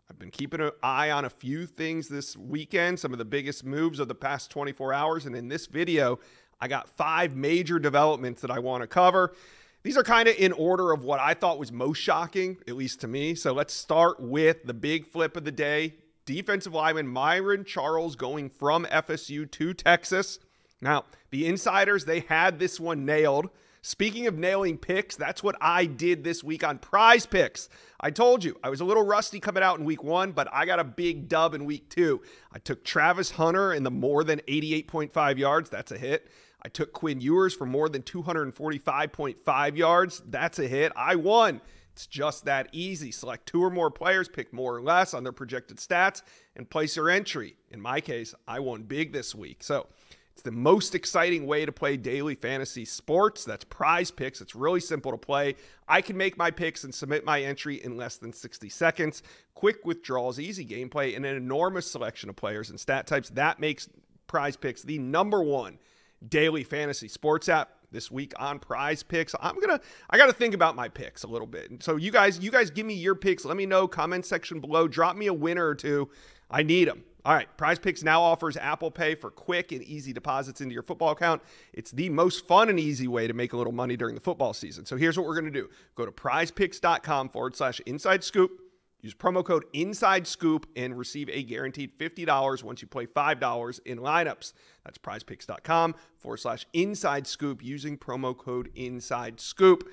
I've been keeping an eye on a few things this weekend, some of the biggest moves of the past 24 hours. And in this video, I got 5 major developments that I want to cover. These are kind of in order of what I thought was most shocking, at least to me. So let's start with the big flip of the day. Defensive lineman Myron Charles going from FSU to Texas. Now, the insiders, they had this one nailed. Speaking of nailing picks, that's what I did this week on Prize Picks. I told you, I was a little rusty coming out in week 1, but I got a big dub in week 2. I took Travis Hunter in the more than 88.5 yards. That's a hit. I took Quinn Ewers for more than 245.5 yards. That's a hit. I won. It's just that easy. Select 2 or more players, pick more or less on their projected stats, and place your entry. In my case, I won big this week. So it's the most exciting way to play daily fantasy sports. That's Prize Picks. It's really simple to play. I can make my picks and submit my entry in less than 60 seconds. Quick withdrawals, easy gameplay, and an enormous selection of players and stat types. That makes Prize Picks the #1 daily fantasy sports app. This week on Prize Picks, I got to think about my picks a little bit. And so you guys give me your picks. Let me know, comment section below. Drop me a winner or two. I need them. All right, Prize Picks now offers Apple Pay for quick and easy deposits into your football account. It's the most fun and easy way to make a little money during the football season. So here's what we're going to do. Go to prizepicks.com/inside scoop. Use promo code Inside Scoop and receive a guaranteed $50 once you play $5 in lineups. That's prizepicks.com/Inside Scoop using promo code Inside Scoop.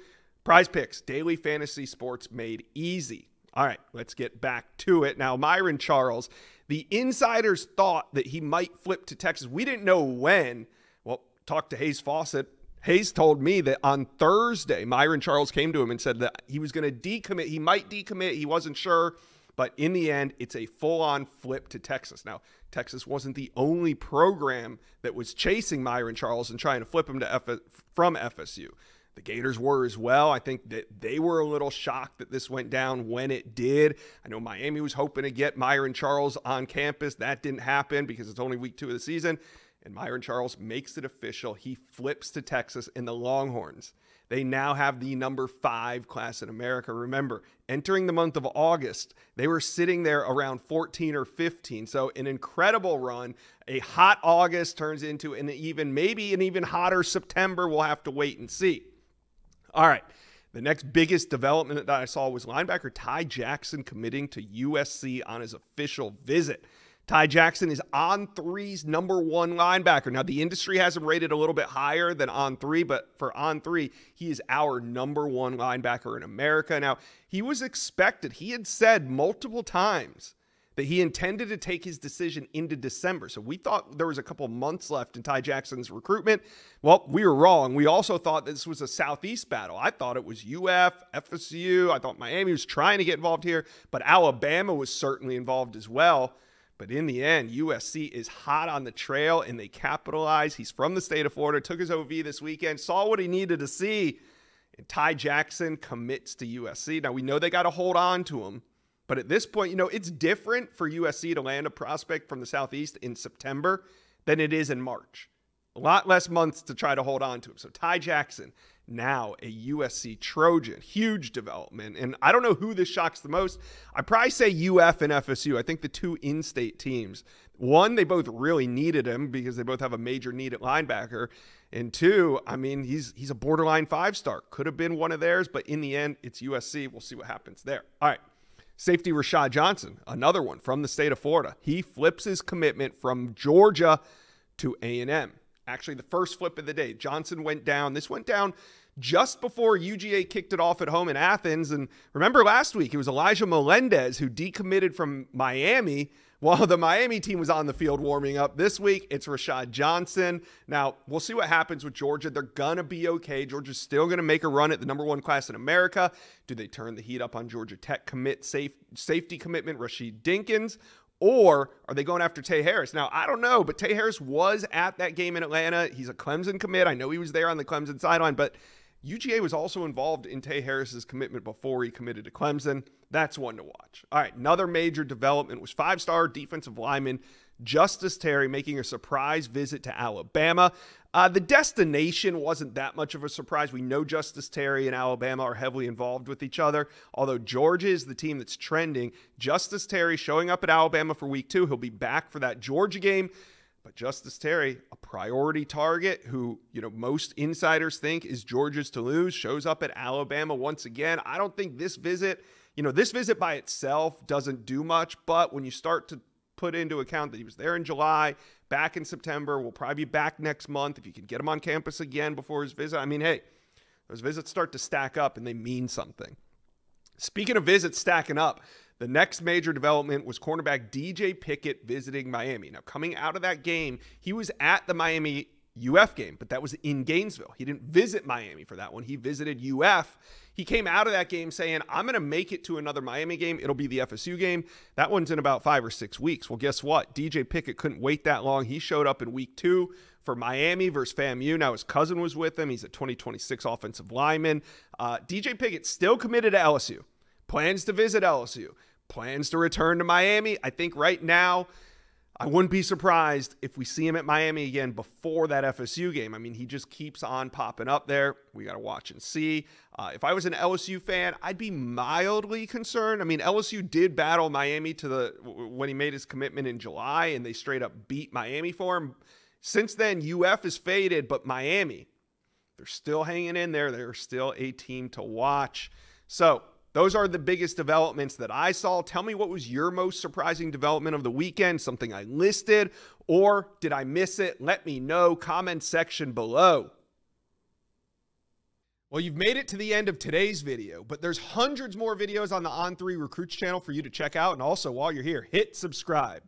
Prize Picks, daily fantasy sports made easy. All right, let's get back to it. Now, Myron Charles, the insiders thought that he might flip to Texas. We didn't know when. Well, talk to Hayes Fawcett. Hayes told me that on Thursday, Myron Charles came to him and said that he was going to decommit. He might decommit. He wasn't sure. But in the end, it's a full-on flip to Texas. Now, Texas wasn't the only program that was chasing Myron Charles and trying to flip him to from FSU. The Gators were as well. I think that they were a little shocked that this went down when it did. I know Miami was hoping to get Myron Charles on campus. That didn't happen because it's only week 2 of the season. And Myron Charles makes it official. He flips to Texas and the Longhorns. They now have the #5 class in America. Remember, entering the month of August, they were sitting there around 14 or 15. So an incredible run. A hot August turns into maybe an even hotter September. We'll have to wait and see. All right. The next biggest development that I saw was linebacker Ty Jackson committing to USC on his official visit. Ty Jackson is On3's #1 linebacker. Now, the industry has him rated a little bit higher than On3, but for On3, he is our #1 linebacker in America. Now, he was expected. He had said multiple times that he intended to take his decision into December. So we thought there was a couple months left in Ty Jackson's recruitment. Well, we were wrong. We also thought this was a Southeast battle. I thought it was UF, FSU. I thought Miami was trying to get involved here, but Alabama was certainly involved as well. But in the end, USC is hot on the trail, and they capitalize. He's from the state of Florida, took his OV this weekend, saw what he needed to see, and Ty Jackson commits to USC. Now, we know they got to hold on to him, but at this point, it's different for USC to land a prospect from the Southeast in September than it is in March. A lot less months to try to hold on to him. So Ty Jackson, now a USC Trojan, huge development. And I don't know who this shocks the most. I'd probably say UF and FSU. I think the 2 in-state teams. 1, they both really needed him because they both have a major need at linebacker. And 2, I mean, he's a borderline 5-star. Could have been one of theirs, but in the end, it's USC. We'll see what happens there. All right. Safety Rashad Johnson, another one from the state of Florida. He flips his commitment from Georgia to A&M. Actually, the first flip of the day. Johnson went down. This went down just before UGA kicked it off at home in Athens. And remember last week, it was Elijah Melendez who decommitted from Miami while the Miami team was on the field warming up. This week, it's Rashad Johnson. Now, we'll see what happens with Georgia. They're going to be okay. Georgia's still going to make a run at the #1 class in America. Do they turn the heat up on Georgia Tech safety commitment, Rashid Dinkins? Or are they going after Tay Harris? Now, I don't know, but Tay Harris was at that game in Atlanta. He's a Clemson commit. I know he was there on the Clemson sideline, but UGA was also involved in Tay Harris's commitment before he committed to Clemson. That's one to watch. All right, another major development was 5-star defensive lineman Justice Terry making a surprise visit to Alabama. The destination wasn't that much of a surprise. We know Justice Terry and Alabama are heavily involved with each other. Although Georgia is the team that's trending, Justice Terry showing up at Alabama for week 2. He'll be back for that Georgia game. But Justice Terry, a priority target who, most insiders think is Georgia's to lose, shows up at Alabama once again. I don't think this visit by itself doesn't do much, but when you start to put into account that he was there in July, back in September, will probably be back next month. If you can get him on campus again before his visit, I mean, hey, those visits start to stack up and they mean something. Speaking of visits stacking up, the next major development was cornerback DJ Pickett visiting Miami. Now, coming out of that game, he was at the Miami UF game, but that was in Gainesville. He didn't visit Miami for that one. He visited UF. He came out of that game saying, I'm going to make it to another Miami game. It'll be the FSU game. That one's in about 5 or 6 weeks. Well, guess what? DJ Pickett couldn't wait that long. He showed up in week 2 for Miami versus FAMU. Now his cousin was with him. He's a 2026 offensive lineman. DJ Pickett still committed to LSU. Plans to visit LSU. Plans to return to Miami. I think right now, I wouldn't be surprised if we see him at Miami again before that FSU game. I mean, he just keeps on popping up there. We got to watch and see. If I was an LSU fan, I'd be mildly concerned. I mean, LSU did battle Miami when he made his commitment in July, and they straight up beat Miami for him. Since then, UF has faded, but Miami, they're still hanging in there. They're still a team to watch. So those are the biggest developments that I saw. Tell me, what was your most surprising development of the weekend? Something I listed, or did I miss it? Let me know. Comment section below. Well, you've made it to the end of today's video, but there's hundreds more videos on the On3 Recruits channel for you to check out. And also, while you're here, hit subscribe.